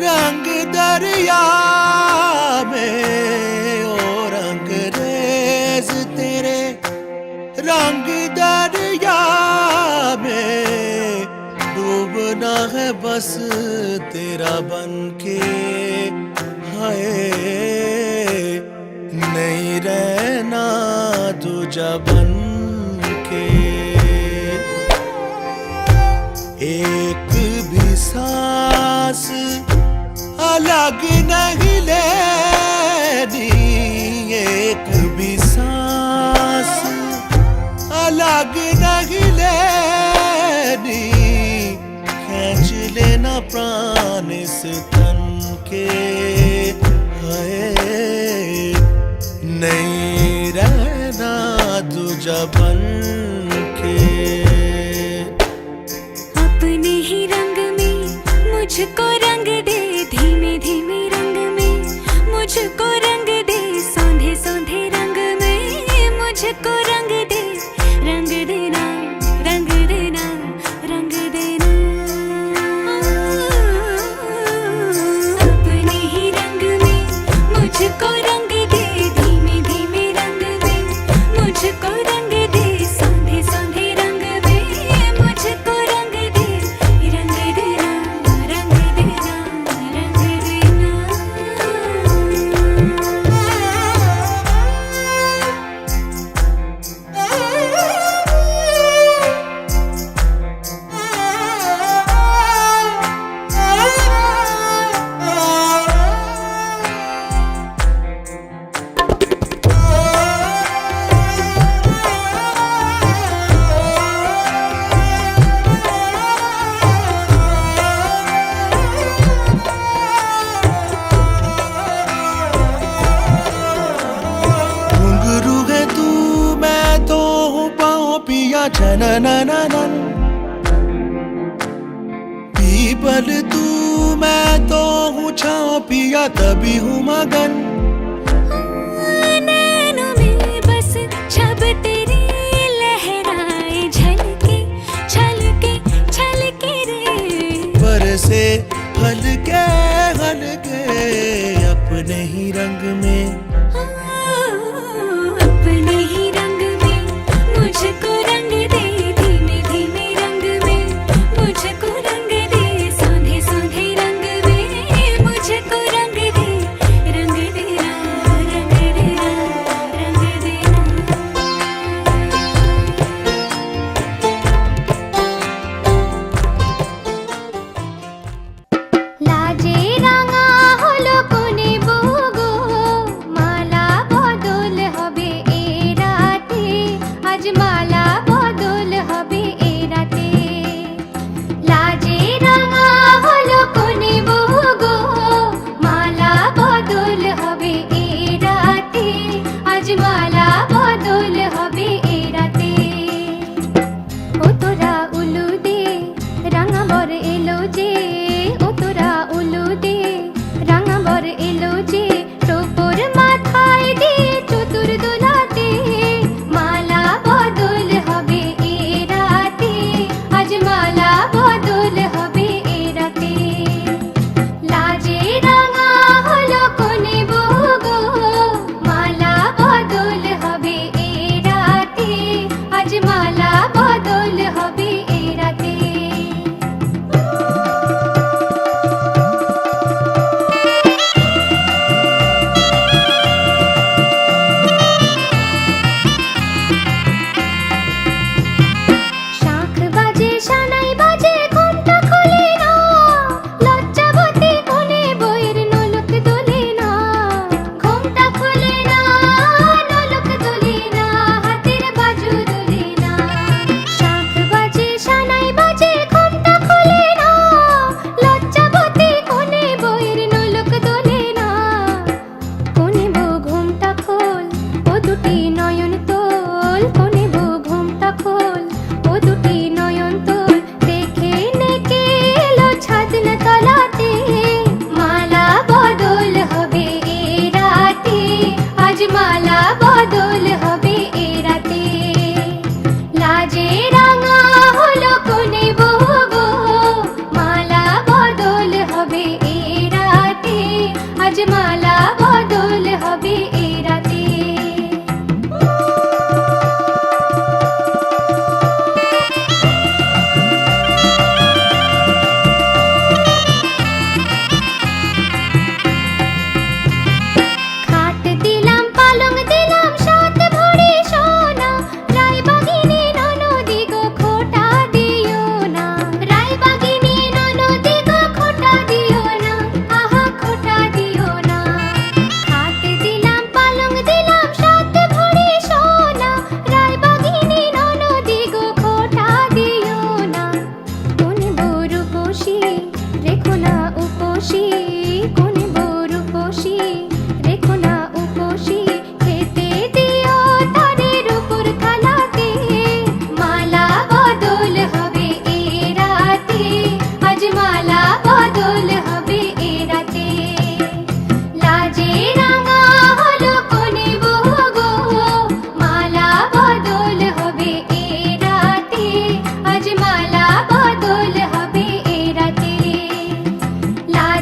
रंग दरिया में ओ रंग रेज तेरे रंग दरिया में डूबना है बस तेरा बन के हाय नहीं रहना दूजा बन के एक भी सांस अलग नहीं लेनी एक भी सांस अलग नहीं लेनी खींच लेना प्राण इस तन के हाय नहीं रहना दूजा बन के अपने ही रंग में मुझको रंग दे धीमे धीमे रंग में मुझको रंग दे सौंधे सौंधे रंग में मुझको रंग दे रंग देना रंग देना रंग देना अपने ही रंग में मुझको रंग दे धीमे धीमे रंग में मुझको रंग दे सौंधे सौंधे रंग में मुझको रंग दे रंग देना रंग देना रंग देना घुंघरू है तू मैं तो हूँ पाँव पिया जननननन पीपल तू मैं तो हूँ छाँव पिया तभी हूँ मगन नैनों में बस छब तेरी लहराए झलके छलके छलके रे बरसे हल्के हल्के अपने ही रंग में अपने ही रंग में मुझको रंग दे धीमे धीमे रंग में मुझको रंग दे सौंधे सौंधे रंग में मुझको रंग दे रंग देना रंग देना रंग देना লাজে রাঙা হলো কোনে বগো মা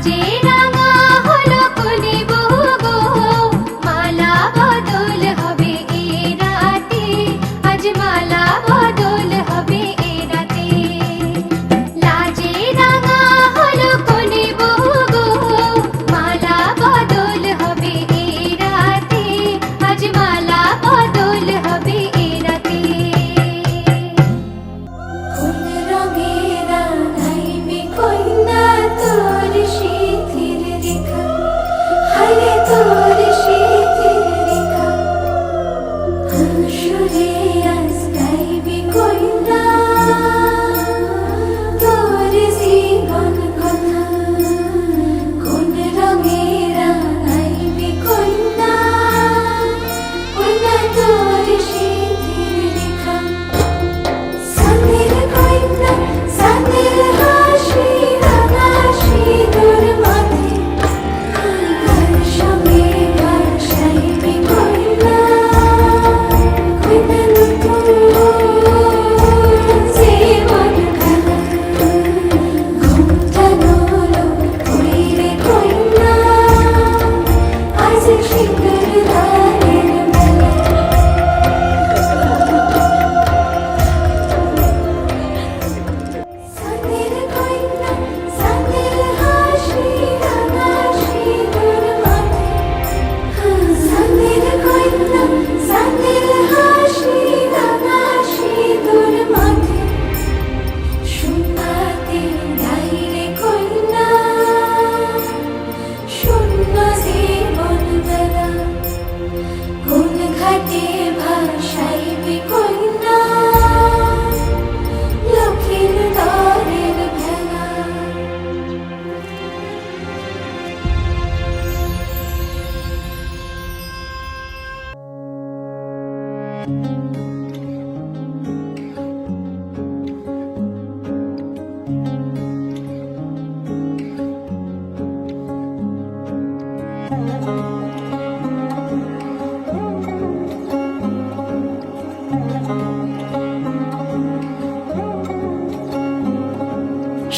লাজে রাঙা হলো কোলে বহু গো, মালা বদল হবে এ রাতে, আজ মালা বদল হবে এ রাতে। লাজে রাঙা হলো কোলে বহু গো, মালা বদল হবে এ রাতে, আজ মালা বদল হবে এ রাতে। কোন রঙের আনাইবে কন্যা তোর শীতের রেখা, হায় তোর শীতের রেখা। সুরে আজ গাইবে কন্যা তোর জীবন কথা। কোন রঙের আনাইবে কন্যা, কন্যা তোর শীতের রেখা। সাদের কন্যা সাদের হাসি, রাঙা সিঁদুর মাথে, তার সঙ্গে বসাইবে কন্যা, কন্যা নতুন জীবন খেলা। ঘুমটা নরম কইরে কন্যা, আজ সিঁদুর দানের বেলা। সাদের কন্যা সাদের হাসি, রাঙা সিঁদুর মাথে, সাদের কন্যা সাদের হাসি, রাঙা সিঁদুর মাথে। শূন্যতে গাইলে কন্যা, শূন্য জীবন বেলা। কোন ঘাটে ভাসাইবে কন্যা, লক্ষ্মীর দ্বারের ভেলা।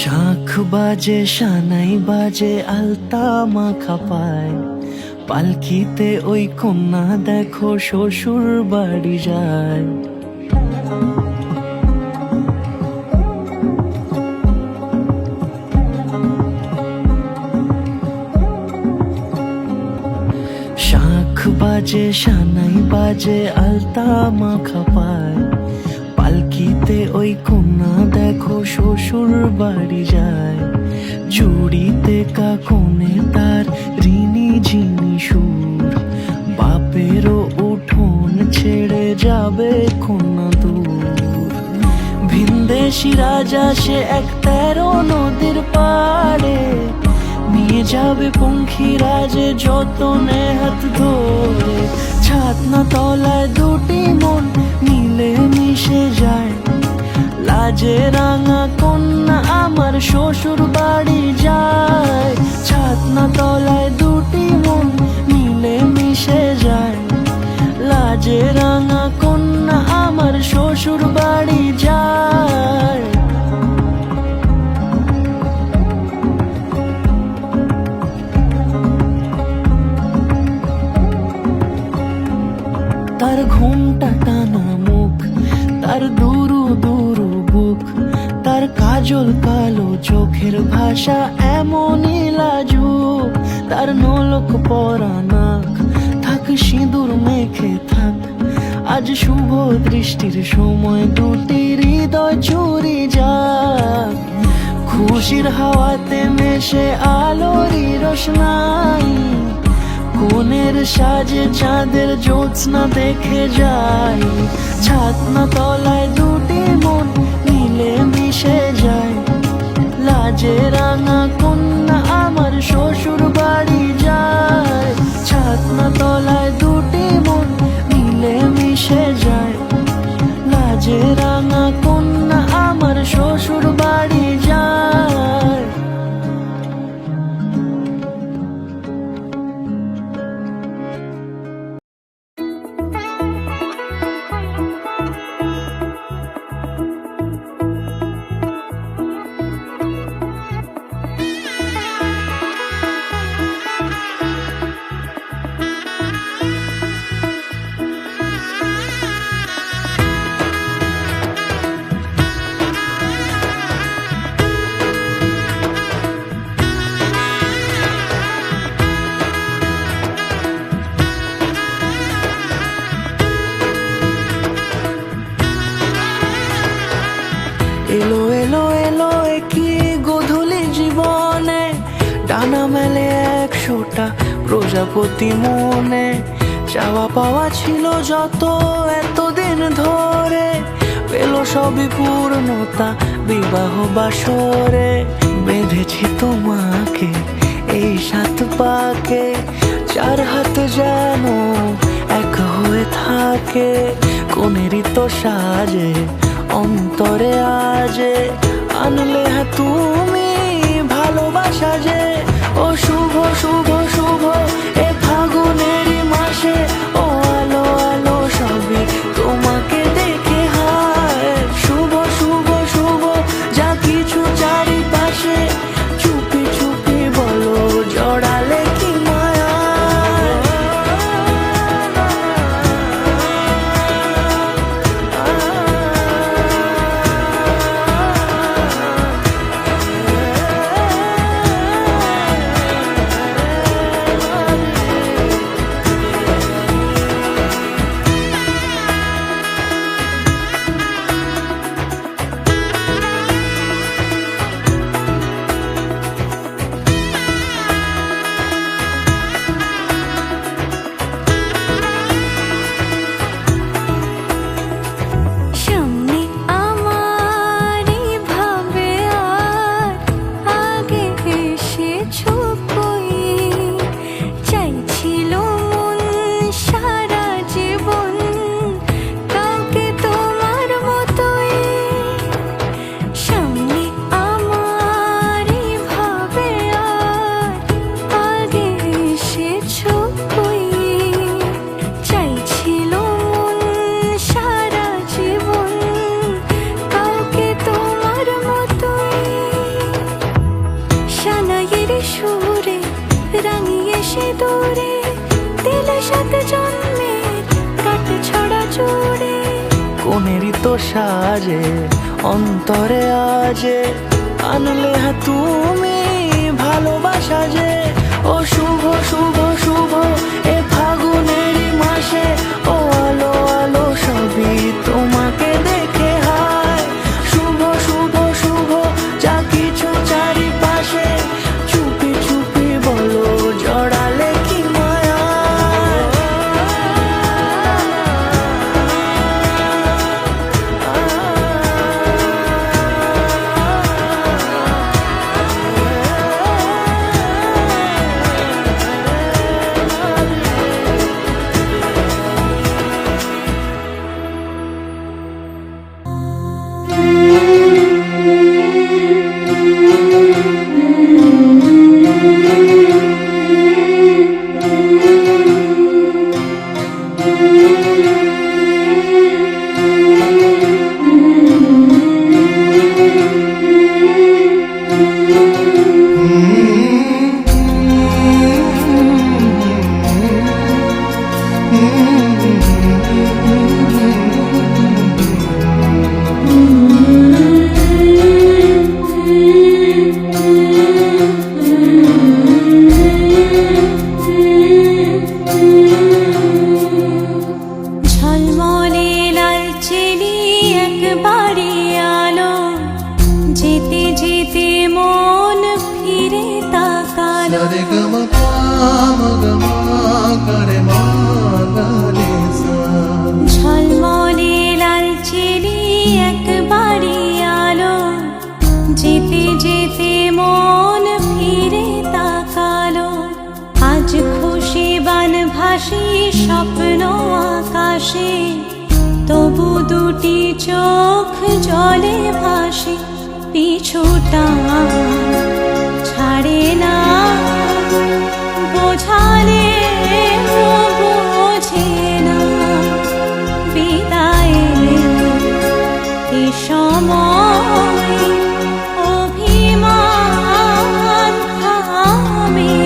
শাঁখ বাজে সানাই বাজে আলতা মাখা পায়, পালকিতে ওই কন্যা দেখো শ্বশুর বাড়ি যায়। শাঁখ বাজে সানাই বাজে আলতা মাখা পায়, পালকিতে ওই কন্যা দেখো শ্বশুর বাড়ি যায়। জুড়িতে কাকনে তার ঋণী ঝিনি সুর, বাপেরও উঠোন ছেড়ে যাবে কন্যা দূর। ভিনদেশি রাজা সে এক 13 নদীর পাড়ে, নিয়ে যাবে পঙ্খী রাজে যতনে হাত ধরে। ছাতনা তলায় দুটি মন মিলে মিশে যায়, লাজে রাঙা কন্যা আমার শ্বশুর বাড়ি যায়। ছাতনা তলায় দুটি মন মিলে মিশে যায়, লাজে রাঙা কন্যা আমার শ্বশুর বাড়ি যায়। তার ঘুমটা টানা মুখ, তার দুরু দুরু বুক, তার কাজল কালো চোখের ভাষা এমনই লাজুক। তার নোলক পরা নাক, থাক সিঁদুর মেখে থাক, আজ শুভ দৃষ্টির সময় দুটি হৃদয় চুরি যাক। খুশির হাওয়াতে মেশে আলোরই রোশনাই, কোণের সাজে চাঁদের জ্যোৎস্না দেখে যাই। ছাতনা তলায় দুটি মন মিলে মিশে যায়, লাজে রাঙা কন্যা আমার শ্বশুর বাড়ি যায়। ছাতনা তলায় দুটি মন মিলে মিশে যায়, লাজে রাঙা কন্যা আমার শ্বশুর বাড়ি যায়। 100টা প্রজাপতি মনে, চাওয়া পাওয়া ছিল যত এতদিন ধরে, পেল সবই পূর্ণতা বিবাহ বাসরে। বেঁধেছি তোমাকে এই 7 পাকে, 4 হাত যেন এক হয়ে থাকে। কোনেরই তো সাজে অন্তরে আজে, আনলে হ্যাঁ তুমি ভালোবাসা যে। ও শুভ শুভ শুভ এ ফাগুনেরই মাসে, ও আলো আলো সবই তোমাকে দেখে হায়। শুভ শুভ শুভ যা কিছু চারিপাশে, চুপি চুপি বলো জড়ালে কি মায়া। কোনেরই তো সাজে অন্তরে আজে, আনলে হ্যাঁ তুমি ভালোবাসা যে। ও শুভ শুভ শুভ এ ফাগুনেরই মাসে, ও আলো আলো সবই তোমাকে দেখে হায়। শুভ শুভ শুভ যা কিছু চারিপাশে, চুপি চুপি বলো জড়ালে কি মায়া। ঝলমলে লালচেরি একবারে আলো, যেতে যেতে মন ফিরে তাকালো। আজ খুশি বান ভাসি স্বপ্ন আকাশে, তবু দুটি চোখ জলে ভাসে। পিছুটা ছাড়ে না, বোঝালে বোঝে না। বিদায় এ সময় অভিমান থামে